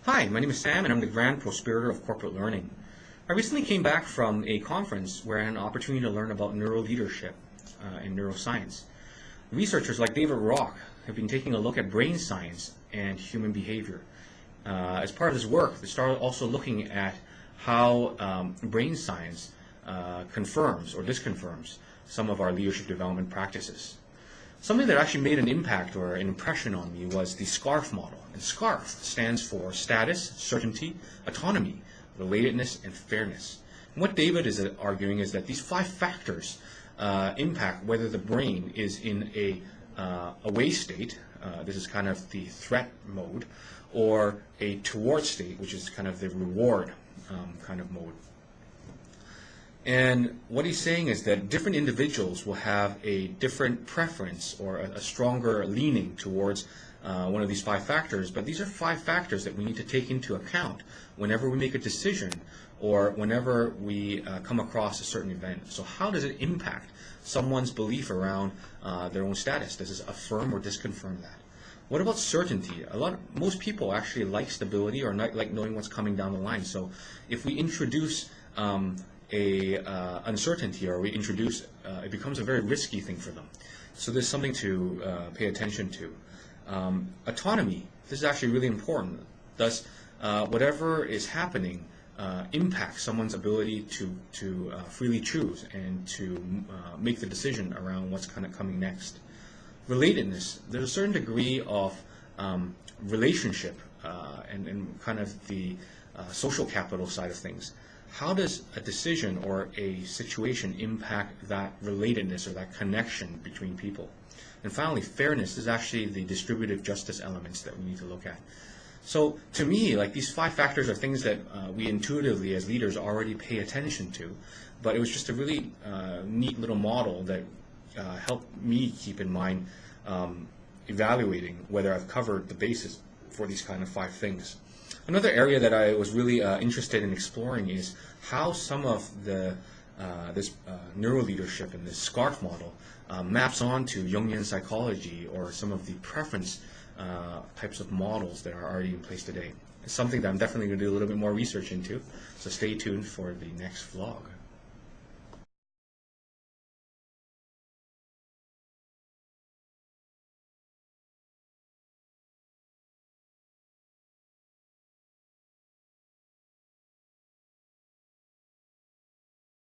Hi, my name is Sam, and I'm the Grand Prospirator of Corporate Learning. I recently came back from a conference where I had an opportunity to learn about neuroleadership and neuroscience. Researchers like David Rock have been taking a look at brain science and human behavior. As part of this work, they started also looking at how brain science confirms or disconfirms some of our leadership development practices. Something that actually made an impact or an impression on me was the SCARF model. And SCARF stands for status, certainty, autonomy, relatedness, and fairness. And what David is arguing is that these 5 factors impact whether the brain is in a away state, this is kind of the threat mode, or a toward state, which is kind of the reward kind of mode. And what he's saying is that different individuals will have a different preference or a stronger leaning towards one of these 5 factors, but these are 5 factors that we need to take into account whenever we make a decision or whenever we come across a certain event. So how does it impact someone's belief around their own status? Does it affirm or disconfirm that? What about certainty? Most people actually like stability or like knowing what's coming down the line. So if we introduce uncertainty, or we introduce, it becomes a very risky thing for them. So there's something to pay attention to. Autonomy, this is actually really important. Thus, whatever is happening impacts someone's ability to freely choose and to make the decision around what's kind of coming next. Relatedness, there's a certain degree of relationship and kind of the social capital side of things. How does a decision or a situation impact that relatedness or that connection between people? And finally, fairness is actually the distributive justice elements that we need to look at. So to me, like, these 5 factors are things that we intuitively as leaders already pay attention to, but it was just a really neat little model that helped me keep in mind evaluating whether I've covered the basis for these kind of 5 things. Another area that I was really interested in exploring is how some of this neuroleadership and this SCARF model maps onto Jungian psychology or some of the preference types of models that are already in place today. It's something that I'm definitely going to do a little bit more research into, so stay tuned for the next vlog.